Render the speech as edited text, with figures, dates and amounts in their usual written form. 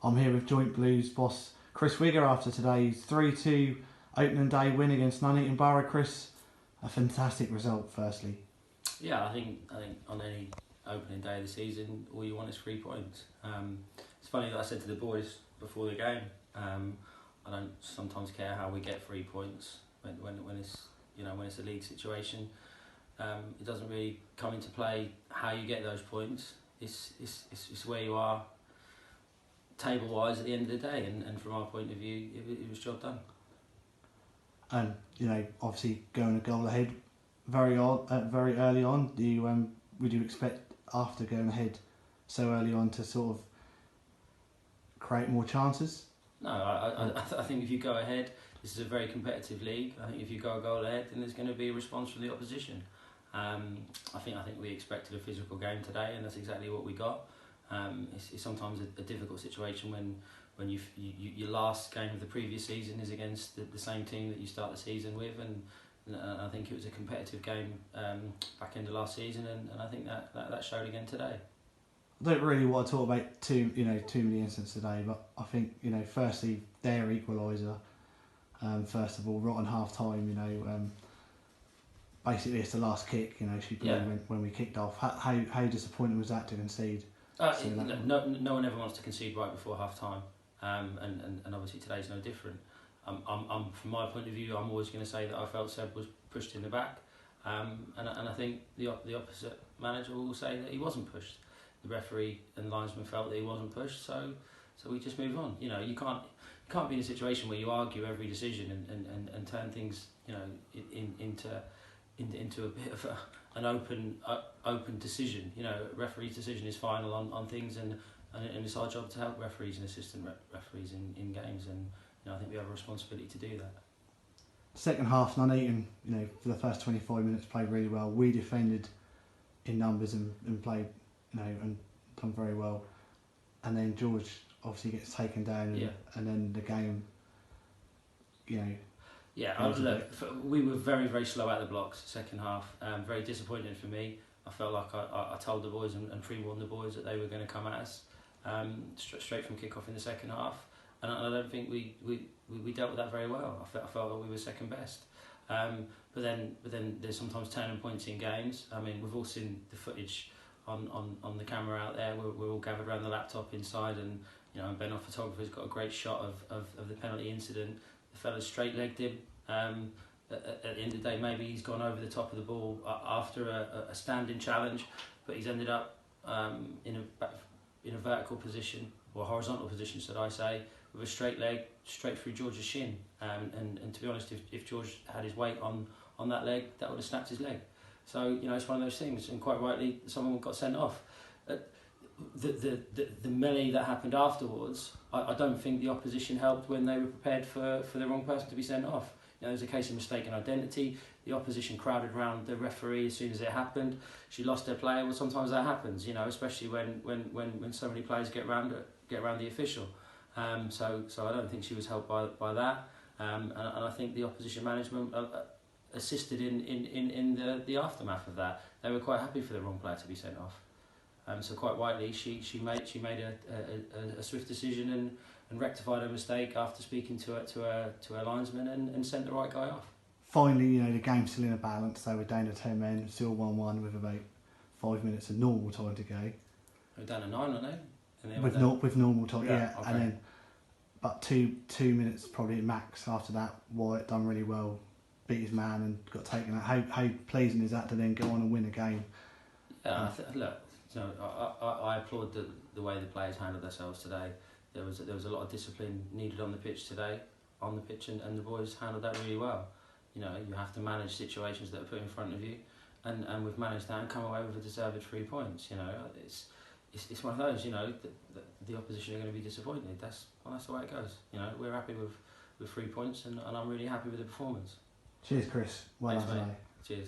I'm here with Joint Blues boss Chris Wigger after today's 3-2 opening day win against Nuneaton Borough. Chris, a fantastic result firstly. Yeah, I think on any opening day of the season, all you want is 3 points. It's funny that I said to the boys before the game, I don't sometimes care how we get 3 points when it's when it's a league situation. It doesn't really come into play how you get those points. It's where you are table wise at the end of the day, and from our point of view, it was job done. And obviously going a goal ahead very early on. Would you expect after going ahead so early on to sort of create more chances? No, I think if you go ahead, this is a very competitive league. I think if you go a goal ahead, then there's going to be a response from the opposition. I think we expected a physical game today, and that's exactly what we got. It's sometimes a difficult situation when your last game of the previous season is against the same team that you start the season with, and I think it was a competitive game back into last season, and I think that showed again today. I don't really want to talk about too many incidents today, but I think firstly their equaliser. First of all, rotten half time. Basically it's the last kick. She played when we kicked off. How disappointing was that to concede? No one ever wants to concede right before half time, and obviously today's no different. From my point of view, I'm always going to say that I felt Seb was pushed in the back, and I think the opposite manager will say that he wasn't pushed. The referee and linesman felt that he wasn't pushed, so we just move on. You can't be in a situation where you argue every decision and turn things into a bit of an open decision. Referee's decision is final on things, and it's our job to help referees and assistant referees in games, and I think we have a responsibility to do that. Second half, Nuneaton, for the first 25 minutes played really well. We defended in numbers and played, and done very well. And then George obviously gets taken down, and then the game, we were very, very slow out the blocks second half. Very disappointing for me. I felt like I told the boys and pre-warned the boys that they were going to come at us straight from kick-off in the second half. And I don't think we dealt with that very well. I felt that we were second best. But then there's sometimes turning points in games. I mean, we've all seen the footage on the camera out there. We're all gathered around the laptop inside, and Ben, our photographer's got a great shot of the penalty incident. The fella straight-legged him. At the end of the day, maybe he's gone over the top of the ball after a standing challenge, but he's ended up in a vertical position, or horizontal position, should I say, with a straight leg straight through George's shin. And to be honest, if George had his weight on that leg, that would have snapped his leg. So it's one of those things, and quite rightly, someone got sent off. The melee that happened afterwards, I don't think the opposition helped when they were prepared for the wrong person to be sent off. There was a case of mistaken identity. The opposition crowded around the referee as soon as it happened. She lost her player. Well, sometimes that happens, especially when so many players get around the official. So I don't think she was helped by that. And I think the opposition management assisted in the aftermath of that. They were quite happy for the wrong player to be sent off. So quite rightly, she made a swift decision and rectified her mistake after speaking to her linesman and sent the right guy off. Finally, the game's still in a balance. They were down to 10 men, still 1-1 with about 5 minutes of normal time to go. They were down to 9, aren't they? With normal time, yeah. Okay. And then, but two minutes probably max after that. Wyatt done really well, beat his man and got taken out. How pleasing is that to then go on and win a game? Yeah, I applaud the way the players handled themselves today. There was a lot of discipline needed on the pitch today, and the boys handled that really well. You have to manage situations that are put in front of you, and we've managed that and come away with a deserved 3 points. It's one of those. The opposition are going to be disappointed. That's the way it goes. We're happy with 3 points, and I'm really happy with the performance. Cheers, Chris. Well done today. Cheers.